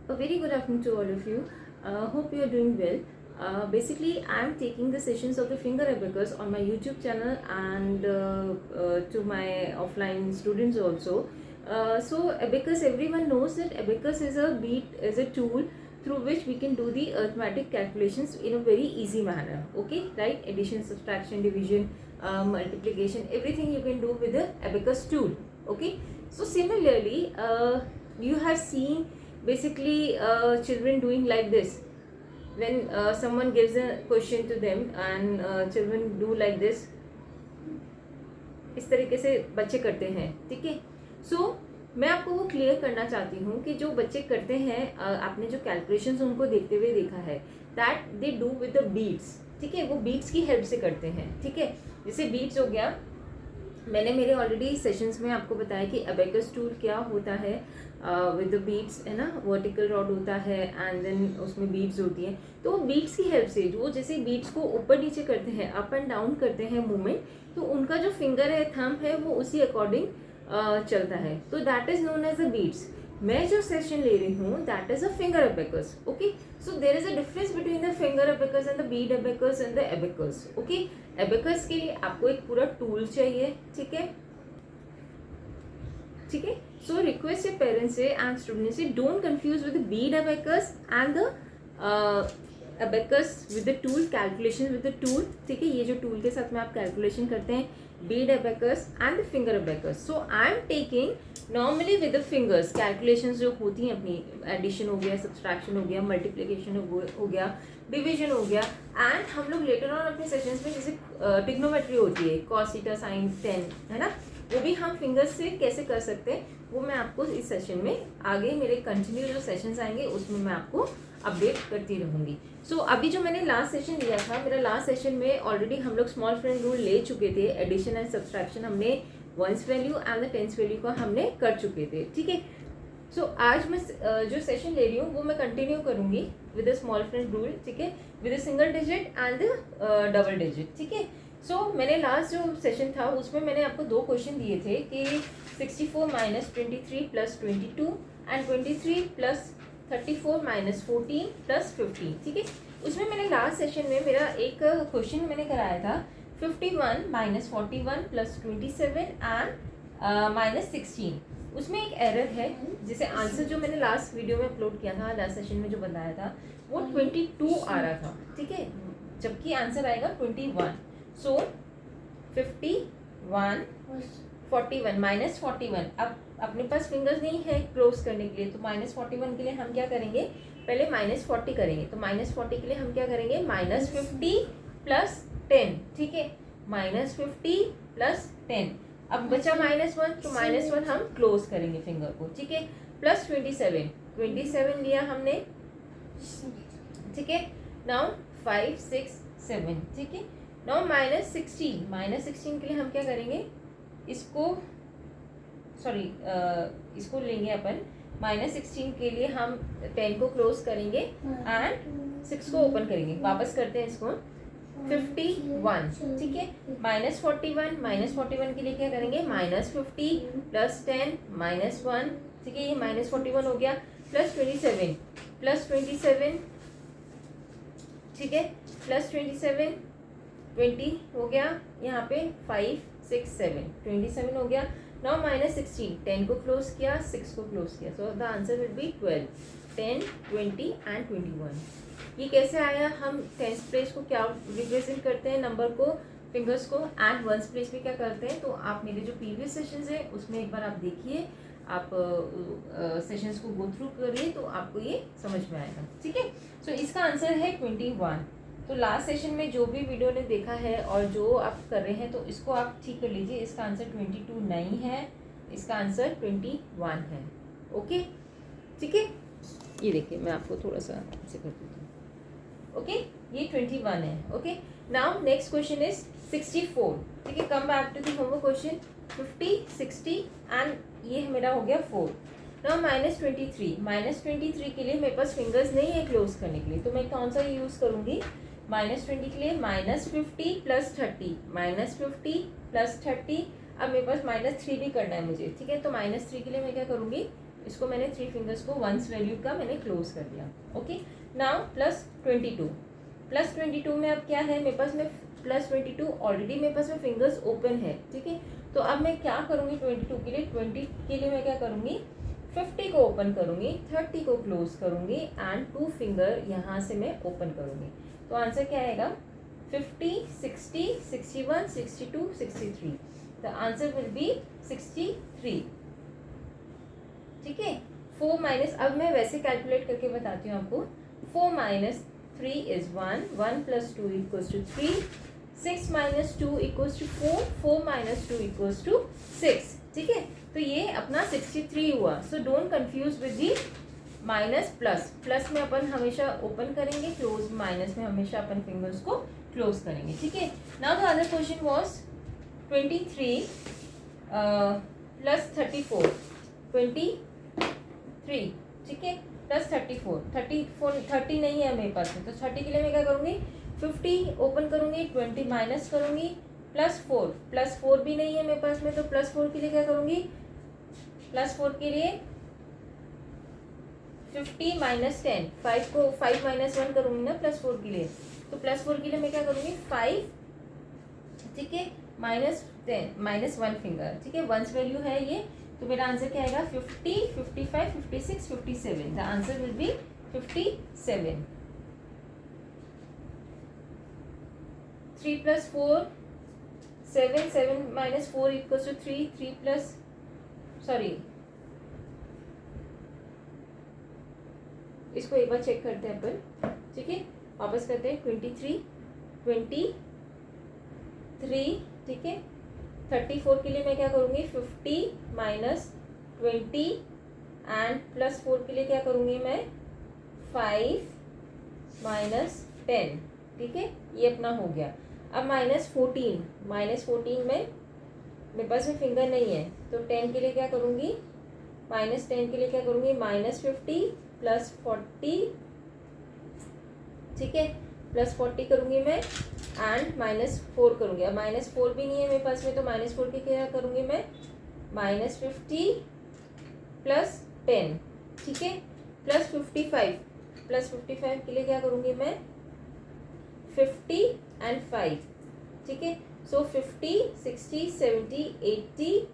A very good afternoon to all of you. Hope you are doing well. Basically, I am taking the sessions of the finger abacus on my YouTube channel and to my offline students also. So abacus, everyone knows that abacus is a tool through which we can do the arithmetic calculations in a very easy manner. Okay, right? Addition, subtraction, division, multiplication, everything you can do with the abacus tool. Okay. So similarly, you have seen basically children doing like this when someone gives a question to them and children do like this. इस तरीके से बच्चे करते हैं, ठीक है. सो मैं आपको वो क्लियर करना चाहती हूँ कि जो बच्चे करते हैं, आपने जो कैलकुलेशंस उनको देखते हुए देखा है, that they do with the beats. ठीक है, वो बीट्स की हेल्प से करते हैं. ठीक है, जैसे बीट्स हो गया, मैंने मेरे ऑलरेडी सेशंस में आपको बताया कि अबेकस टूल क्या होता है विद द बीट्स, है ना. वर्टिकल रॉड होता है एंड देन उसमें बीट्स होती हैं. तो वो बीट्स की हेल्प से जो जैसे बीट्स को ऊपर नीचे करते हैं, अप एंड डाउन करते हैं मूवमेंट, तो उनका जो फिंगर है, थंब है, वो उसी अकॉर्डिंग चलता है. तो that is known as the beats. मैं जो सेशन ले रही हूँ that is a finger abacus. Okay, so there is a difference between the finger abacus and the bead abacus and the abacus. Okay, abacus के लिए आपको एक पूरा टूल चाहिए. ठीक है, ठीक है. सो रिक्वेस्ट योर पेरेंट्स से एंड स्टूडेंट्स से, don't confuse with the bead abacus and the abacus with the tool, calculation with the tool. ठीक है, ये जो टूल के साथ में आप कैलकुलेशन करते हैं, Beed abacus and the finger abacus. So I am taking normally with the fingers calculations जो होती हैं अपनी, एडिशन हो गया, सब्सट्रैक्शन हो गया, मल्टीप्लिकेशन हो गया, डिवीजन हो गया. एंड हम लोग लेटर ऑन अपने सेशंस में जैसे ट्रिग्नोमेट्री होती है, कॉस थीटा साइन टेन, है ना, वो भी हम फिंगर्स से कैसे कर सकते हैं, वो मैं आपको इस सेशन में आगे मेरे कंटिन्यू जो सेशंस आएंगे उसमें मैं आपको अपडेट करती रहूँगी. सो अभी जो मैंने लास्ट सेशन लिया था, मेरा लास्ट सेशन में ऑलरेडी हम लोग स्मॉल फ्रेंड रूल ले चुके थे. एडिशन एंड सब्सट्रैक्शन हमने ones value and the tens value का हमने कर चुके थे. ठीक है, सो आज मैं जो सेशन ले रही हूँ वो मैं कंटिन्यू करूँगी with the small friend rule. ठीक है, with the single digit and the double digit. ठीक है, सो मैंने लास्ट जो सेशन था उसमें मैंने आपको दो क्वेश्चन दिए थे कि 64 minus 23 plus 22 and 23 plus 34 minus 14 plus 15. ठीक है, उसमें मैंने लास्ट सेशन में मेरा एक क्वेश्चन मैंने कराया था 51 माइनस 41 प्लस 27 एंड माइनस 16. उसमें एक एरर है, जिसे आंसर जो मैंने लास्ट वीडियो में अपलोड किया था, लास्ट सेशन में जो बताया था, वो 22 आ रहा था. ठीक है, जबकि आंसर आएगा 21. सो 51 41 माइनस 41. अब अपने पास फिंगर्स नहीं है क्लोज करने के लिए, तो माइनस 41 के लिए हम क्या करेंगे, पहले माइनस 40 करेंगे. तो माइनस 40 के लिए हम क्या करेंगे, माइनस 50 प्लस 10. ठीक है, माइनस 50 प्लस 10. अब बचा -1, तो -1 हम क्लोज करेंगे फिंगर को. ठीक है, प्लस 27 लिया हमने. ठीक है, नाउ 5 6 7. ठीक है, नाउ -16 के लिए हम क्या करेंगे, इसको लेंगे अपन. -16 के लिए हम 10 को क्लोज करेंगे एंड 6 को ओपन करेंगे. वापस करते हैं इसको, 51. ठीक है, -41 के लिए क्या करेंगे, -50 प्लस 10 -1. ठीक है, ये -41 हो गया, प्लस 27. ठीक है, प्लस 27 20 हो गया. यहाँ पे 5 6 7 27 हो गया. नाउ -16, 10 को क्लोज किया, 6 को क्लोज किया. So the answer will B 12, 10 20 and 21. ये कैसे आया, हम टेंस प्लेस को क्या रिप्रेजेंट करते हैं, नंबर को, फिंगर्स को, एंड वंस प्लेस में क्या करते हैं. तो आप मेरे जो प्रीवियस सेशंस है उसमें एक बार आप देखिए, आप सेशंस को गो थ्रू करिए तो आपको ये समझ में आएगा. ठीक है, सो इसका आंसर है 21. तो लास्ट सेशन में जो भी वीडियो ने देखा है और जो आप कर रहे हैं, तो इसको आप ठीक कर लीजिए. इसका आंसर 22 नहीं है, इसका आंसर 21 है. ओके, ठीक है, ये देखिए मैं आपको थोड़ा सा ऐसे कर देती हूँ. ओके, ये 21 है. Okay, now next question is 64. ठीक है, come back to the homework question. 50 60 and ये मेरा हो गया 4. नाउ -23 के लिए मेरे पास फिंगर्स नहीं है क्लोज करने के लिए, तो मैं कौन सा यूज़ करूँगी, -20 के लिए -50 प्लस 30, -50 प्लस 30. अब मेरे पास -3 भी करना है मुझे. ठीक है, तो -3 के लिए मैं क्या करूँगी, इसको मैंने 3 फिंगर्स को वंस वैल्यू का मैंने क्लोज कर दिया. Okay, now +22. +22 में अब क्या है मेरे पास में +22 ऑलरेडी मेरे पास में फिंगर्स ओपन है. ठीक है, तो अब मैं क्या करूँगी 22 के लिए, 20 के लिए मैं क्या करूँगी 50 को ओपन करूँगी, 30 को क्लोज करूँगी एंड 2 फिंगर यहाँ से मैं ओपन करूँगी. तो आंसर क्या आएगा 50, 60, 61, 62, 63. The answer will B 63. ठीक है, 4 माइनस, अब मैं वैसे कैलकुलेट करके बताती हूँ आपको. 4 minus 3 is 1, 1 plus 2 equals to 3, 6 minus 2 equals to 4, 4 minus 2 equals to 6. ठीक है, तो ये अपना 63 हुआ. So don't confuse with the minus plus. Plus में अपन हमेशा ओपन करेंगे, क्लोज माइनस में हमेशा अपन फिंगर्स को क्लोज करेंगे. ठीक है, now the other question was 23 plus 34, 23. ठीक है, प्लस 34, 30 नहीं है मेरे पास में, तो 30 के लिए मैं क्या करूँगी 50 ओपन करूँगी, 20 माइनस करूँगी, +4 भी नहीं है मेरे पास में, तो +4 के लिए क्या करूँगी, +4 के लिए 50 माइनस 10, 5 को 5 माइनस 1 करूँगी ना +4 के लिए, तो +4 के लिए मैं क्या करूँगी 5. ठीक है, -10 -1 फिंगर. ठीक है, वंस वैल्यू है ये, तो मेरा आंसर क्या आएगा 50, 55, 56, 57. The answer will be 57. 3 + 4 7, 7 - 4 equals to 3, 3 plus sorry इसको एक बार चेक करते हैं अपन. ठीक है, वापस करते हैं 23, 23. ठीक है, 34 के लिए मैं क्या करूँगी 50 माइनस 20 एंड +4 के लिए क्या करूँगी मैं 5 माइनस 10. ठीक है, ये अपना हो गया. अब -14 में मेरे पास में फिंगर नहीं है, तो 10 के लिए क्या करूँगी -10 के लिए क्या करूँगी -50 + 40. ठीक है, +40 करूँगी मैं एंड -4 करूँगी. अब -4 भी नहीं है मेरे पास में, तो -4 के क्या करूँगी मैं -50 + 10. ठीक है, +55 के लिए क्या करूँगी मैं 50 एंड 5. ठीक है, सो 50, 60, 70, 80,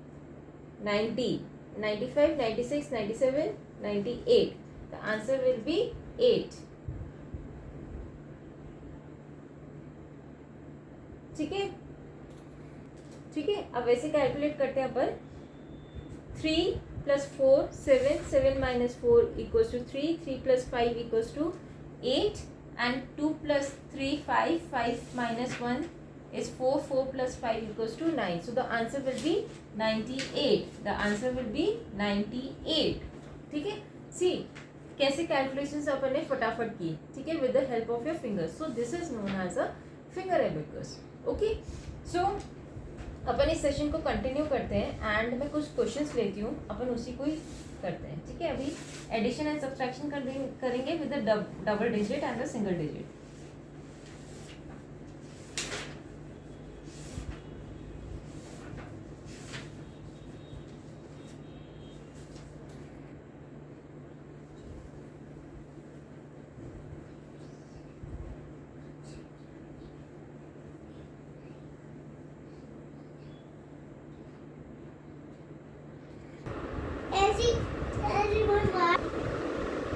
90, 95, 96, 97, 98. The answer will B 8. ठीक है, ठीक है, अब वैसे कैलकुलेट करते हैं अपन. 3 + 4 7, 7 - 4 equals to 3, 3 + 5 equals to 8 and 2 + 3 5, 5 - 1 is 4, 4 + 5 equals to 9. So the answer will be 98. The answer will be 98. ठीक है, सी कैसे कैलकुलेशंस अपन ने फटाफट की. ठीक है, with the help of your fingers. So this is known as a finger abacus. Okay, so अपन इस सेशन को कंटिन्यू करते हैं एंड मैं कुछ क्वेश्चंस लेती हूँ, अपन उसी को ही करते हैं. ठीक है, अभी एडिशन एंड सब्सट्रैक्शन करेंगे with the double digit and the single digit.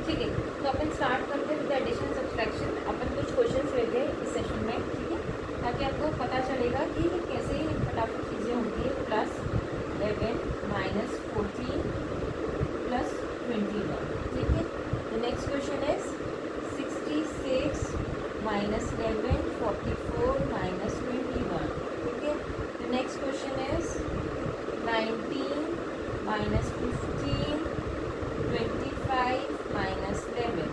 ठीक है, तो अपन स्टार्ट करते हैं विद एडिशन सब्सट्रैक्शन. अपन कुछ क्वेश्चंस लेते हैं इस सेशन में. ठीक है, ताकि आपको पता चलेगा कि कैसे फटाफट चीज़ें होती है. +11 - 14 + 21. ठीक है, द नेक्स्ट क्वेश्चन इज 66 - 11 44 - 21. ठीक है, the next question is 19 - 15 25 - 11.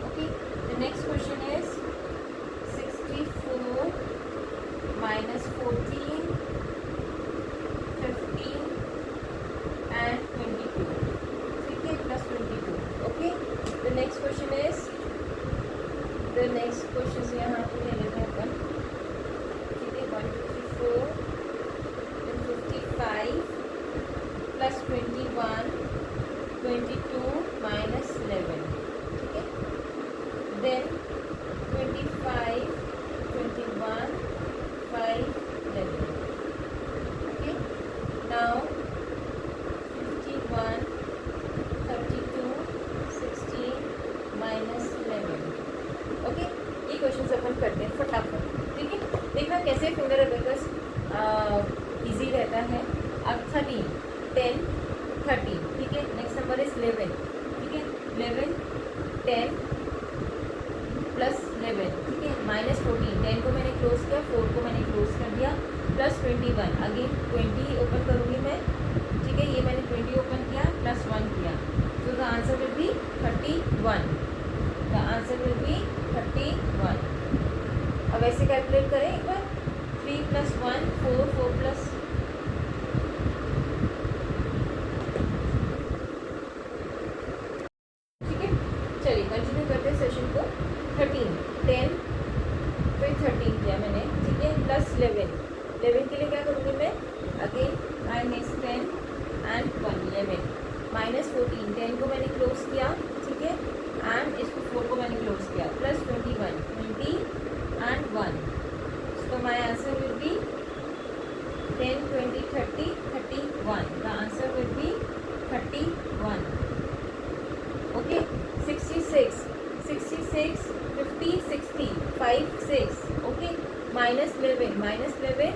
Okay, the next question is 64 - 14 15 and 22. ठीक है, +22. Okay, the next question is यहाँ पे ले लेते हैं अपन. ठीक है, प्लस 21, 22 माइनस 11, ठीक है। Then 25, 21, 5, 11, okay. Now 51, 32, 16 minus 11, okay. ये क्वेश्चन अपन करते हैं फटाफट, ठीक है। देखना कैसे फिंगर अबेकस इजी रहता है। अब 13, 10, 13, ठीक है। नेक्स्ट नंबर इज 11, ठीक है। 11, 10 प्लस 11, ठीक है, माइनस 14। 10 को मैंने क्लोज किया, 4 को मैंने क्लोज कर दिया, प्लस 21। अगेन 20 ओपन करूँगी मैं, ठीक है। ये मैंने 20 ओपन किया, प्लस 1 किया, तो the answer will B 31। The answer will B 31। अब ऐसे कैलकुलेट करें एक बार। 3 प्लस 1 4, 4 प्लस, ठीक है। चलिए कंटिन्यू करते हैं सेशन को। 13, 10 फिर 13 किया मैंने, ठीक है, प्लस 11। 11 के लिए क्या करूँगी मैं, अगेन माइनस 10 एंड 1, 11 माइनस 14। 10 को मैंने क्लोज किया, ठीक है, एंड इसको 4 को मैंने क्लोज किया, plus 21, 20 and 1। So my answer will be 10, 20, 30, 31. The answer will be 31. Okay. 66, 66, 50, 60, 5, 6. Okay. Minus 11, minus 11.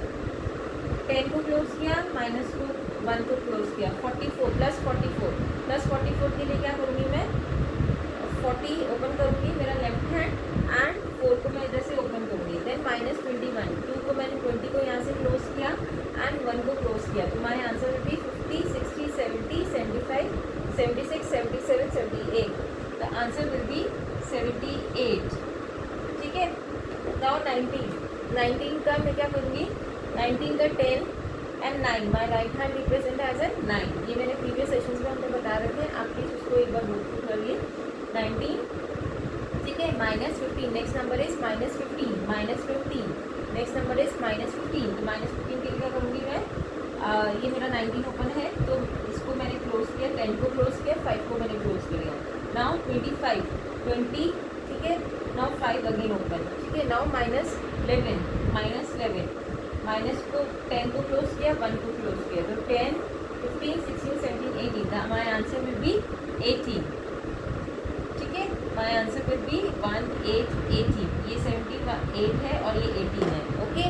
10 को क्लोज किया, माइनस को 1 को क्लोज किया, 44 प्लस 44। प्लस 44 के लिए क्या करूँगी मैं, 40 ओपन करूँगी मेरा लेफ्ट हैंड, एंड 4 को मैं इधर से ओपन करूँगी। देन माइनस 21, 2 को मैंने 20 को यहाँ से क्लोज किया एंड 1 को क्लोज किया, तो हमारे answer will B 50, 60, 70, 75, 76, 77, 78। The answer will B 78, ठीक है। नाउ 19 का मैं क्या करूँगी, 19 का 10 and 9, my right hand represent as a 9। ये मैंने प्रीवियस सेशंस में हमने बता रखे हैं, आप प्लीज़ उसको एक बार बुक करिए। 19, ठीक है, minus 15। Next number is minus 15, minus 15। Next number is minus 15। तो माइनस 15 के लिए क्या करूँगी मैं, ये मेरा 19 ओपन है, तो इसको मैंने क्लोज किया, 10 को क्लोज किया, 5 को मैंने क्लोज कर दिया। नाउ 25, 20, ठीक है। नाउ 5 अगेन ओपन, ठीक है। नाउ माइनस 11, माइनस 11, माइनस को 10 को क्लोज किया, 1 को क्लोज किया, तो 10, 15, 16, 17, 18। हमारे आंसर विल बी 18, ठीक है। My answer will be 18। ये 78 है और ये 18 है, okay.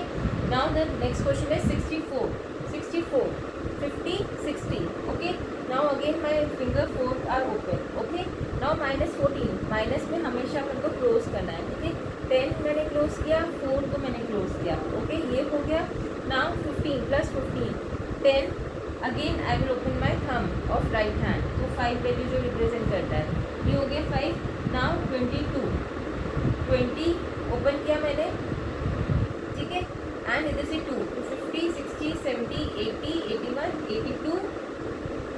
Now the next question is 64, 50, 60, okay. Now again my finger 4 are open, okay. Now minus 14, minus में हमेशा अपन को क्लोज करना है, ठीक है। 10 मैंने क्लोज किया, 4 को मैंने क्लोज किया, ओके, ये हो गया। Now 15 plus 15, 10, again I will open my thumb of right hand, तो 5 वैल्यू जो रिप्रेजेंट करता है, ये हो गया 5। नाउ 22, 20 ओपन किया मैंने, ठीक है, एंड इधर से 2, तो 50, 60, 70, 80, 81, 82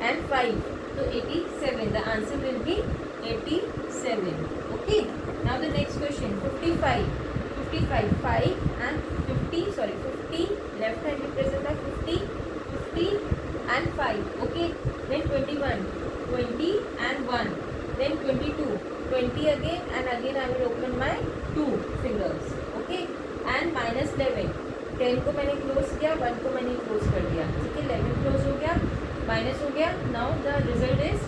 एंड 5, तो 87। The answer will be 87, okay. Now the next question 55, 5 and 50 left hand represent by 50 and 5, okay. Then 21, 20 and 1, then 22, 20 again and again I will open my 2 fingers, okay, and minus 11, 10 को मैंने close किया, 1 को मैंने close कर दिया, ठीक है। 11 close हो गया, माइनस हो गया। Now the result is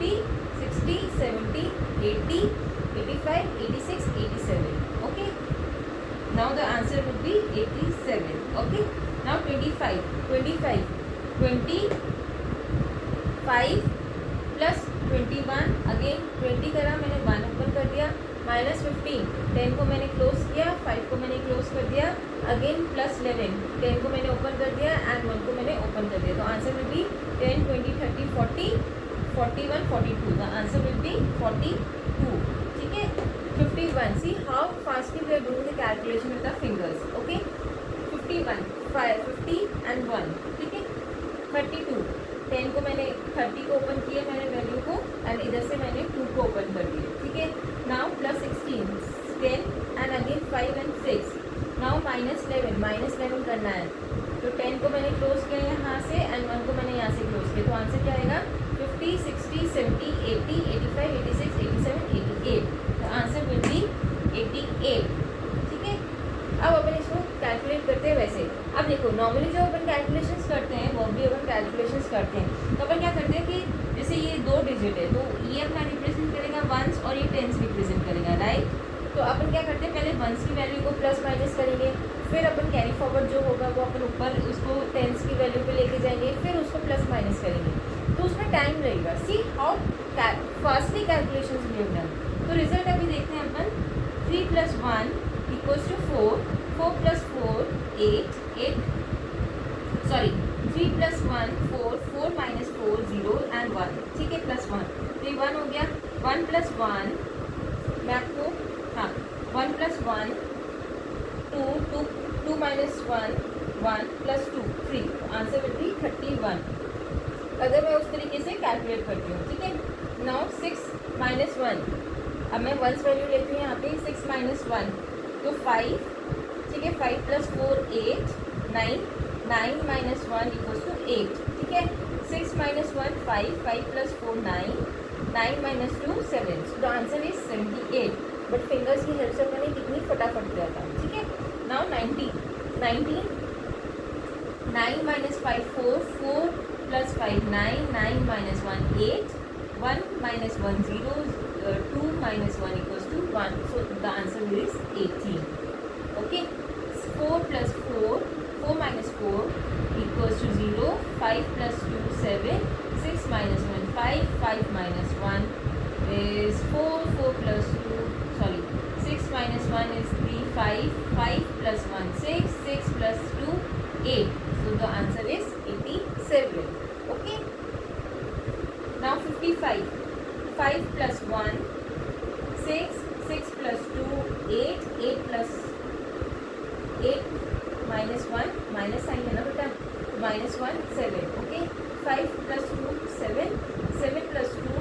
50, 60, 70, 80, 85, 86, 87, okay. Now the answer will be 87, okay. Now 25, 25 plus 21, again 20 करा मैंने, 1 ओपन कर दिया, माइनस 15, 10 को मैंने क्लोज किया, 5 को मैंने क्लोज कर दिया, अगेन प्लस 11, 10 को मैंने ओपन कर दिया एंड 1 को मैंने ओपन कर दिया, तो answer will be 10, 20, 30, 40, 41, 42। The answer will be 42, ठीक है। 51, see how fastly we are doing the calculation with the fingers, okay. 51, 50 and 1, ठीक है। 32, 10 को मैंने 30 को ओपन किया मैंने वैल्यू को, एंड इधर से मैंने 2 को ओपन कर दिया, ठीक है। Now plus 16, 10 and again 5 and 6। Now minus 11 करना है, तो 10 को मैंने क्लोज किया यहाँ से एंड 1 को मैंने यहाँ से क्लोज किया, तो आंसर देखो नॉर्मली जो अपन कैलकुलेशंस करते हैं वो भी अपन कैलकुलेशंस करते हैं तो अपन क्या करते हैं कि जैसे ये 2 डिजिट है तो ये अपना रिप्रेजेंट करेगा वंस और ये टेंस रिप्रेजेंट करेगा, राइट। तो अपन क्या करते हैं, पहले वंस की वैल्यू को प्लस माइनस करेंगे, फिर अपन कैरी फॉरवर्ड जो होगा वो अपन ऊपर उसको टेंस की वैल्यू पे लेके जाएंगे, फिर उसको प्लस माइनस करेंगे, तो उसमें टाइम लगेगा। See how fastly calculations we have done. तो रिजल्ट अभी देखते हैं अपन। 3 + 1 = 4, 4 + 4 8, 3 + 1 4, 4 - 4 0 and 1, ठीक है, +1, तो ये 1 हो गया। 1 + 1 मैं आपको 1 + 1 2, 2 - 1 1 + 2 3, आंसर विल बी 31 अगर मैं उस तरीके से कैलकुलेट करती हूँ, ठीक है। नाउ 6 - 1, अब मैं वंस वैल्यू लेती हूँ यहाँ पे 6 - 1 तो 5, ठीक है, 5 + 4 8 9, 9 - 1 = 8, ठीक है। 6 - 1 5, 5 + 4 9, 9 - 2 7, so the answer is 78, but fingers की हेल्प से मैंने कितनी फटाफट किया था, ठीक है। Now 19 9 - 5 4, 4 + 5 9, 9 - 1 8, 1 - 1 0, 2 - 1 = 1, so the answer is 18, okay। 4 + 4, 4 - 4 = 0, 5 + 2 7, 6 - 1 5, 5 - 1 is 4, 4 + 2 6 - 1 is 3 5, 5 + 1 6, 6 + 2 8, so the answer is 87, okay। Now 55, 5 + 1 6, 6 + 2 8, 8 + 8 - 1 minus sign है ना बेटा, तो -1 7, ओके। 5 + 2 7, 7 + 2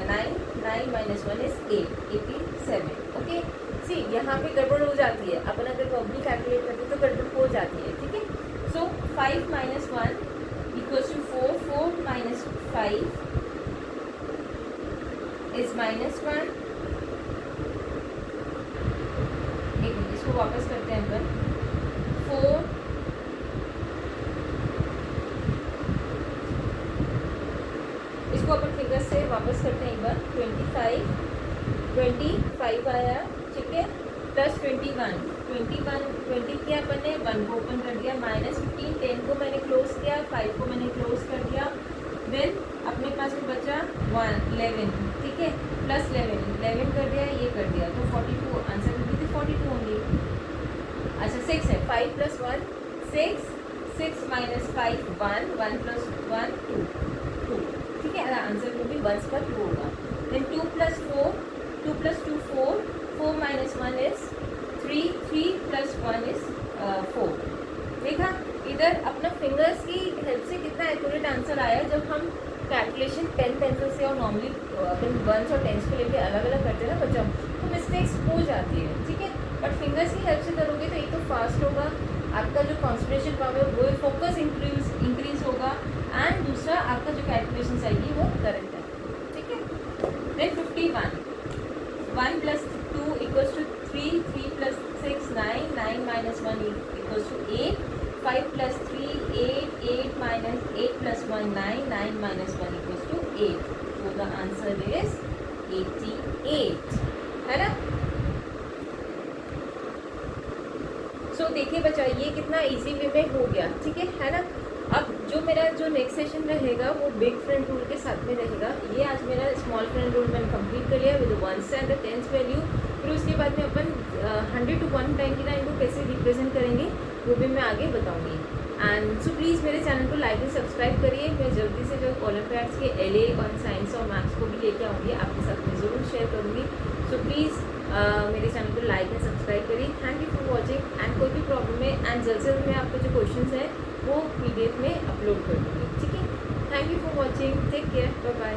9, 9 - 1 is 8, 87, okay. सी यहाँ पे गड़बड़ हो जाती है, अपन अगर वर्बली कैलकुलेट करते तो गड़बड़ हो जाती है, ठीक है। सो 5 - 1 = 4, 4 - 5 is -1। एक मिनट, इसको वापस करते हैं अपन। 4 इसको अपन फिगर से वापस करते हैं एक बार। 25 आया, ठीक है, प्लस 21 20 किया अपन ने, 1 को ओपन कर दिया, -15 10 को मैंने क्लोज किया, 5 को मैंने क्लोज कर दिया, देन अपने पास में बचा 1 11, ठीक है, प्लस 11 कर दिया, ये कर दिया, तो 42 आंसर में भी 42 होंगी। अच्छा 6 है, 5 + 1 6, 6 - 5 1, 1 + 1 2, ठीक है, आंसर में भी 1 पर 2 होगा। Then 2 + 4, 2 + 2 4, 4 - 1 is 3, 3 + 1 is 4। देखा इधर अपना फिंगर्स की हेल्प से कितना एक्यूरेट आंसर आया। जब हम कैलकुलेशन पेन पेंसिल से और नॉर्मली अपन वंस और टेंस को लेके अलग अलग करते हैं ना बच्चों, तो मिस्टेक्स हो जाती है, ठीक है, बट फिंगर्स की हेल्प से करोगे तो एक तो फास्ट होगा, आपका जो कॉन्सेंट्रेशन पावर वो फोकस इंक्रीज होगा, एंड दूसरा आपका जो कैलकुलेशन आएगी वो करेक्ट है, ठीक है। Then 51, 1 + 2 = 3, 3 + 6 9, 9 - 1 = 8, 5 + 3 8, 8 - 8 + 1 9, 9 - 1 = 8, so the answer is 88, है ना। सो देखिए बच्चा ये कितना इजी वे में हो गया, ठीक है ना। अब जो मेरा जो नेक्स्ट सेशन रहेगा वो बिग फ्रेंड रूल के साथ में रहेगा। ये आज मेरा स्मॉल फ्रेंड रूल मैंने कंप्लीट कर लिया विद 1 एंड 10 वैल्यू। फिर उसके बाद में अपन 100 to 199 को कैसे रिप्रेजेंट करेंगे वो भी मैं आगे बताऊंगी। एंड सो प्लीज़ मेरे चैनल को लाइक एंड सब्सक्राइब करिए। मैं जल्दी से जो ओलंपियाड्स के LA और साइंस और मैथ्स को भी लेके आऊँगी, आपके साथ मैं ज़रूर शेयर करूँगी। सो प्लीज़ मेरे चैनल को लाइक एंड सब्सक्राइब करिए। Thank you for watching. And कोई भी प्रॉब्लम है एंड जल्द से जल्द मैं आपके जो क्वेश्चंस हैं वो PDF में अपलोड कर दूँगी, ठीक है। Thank you for watching, take care, bye bye.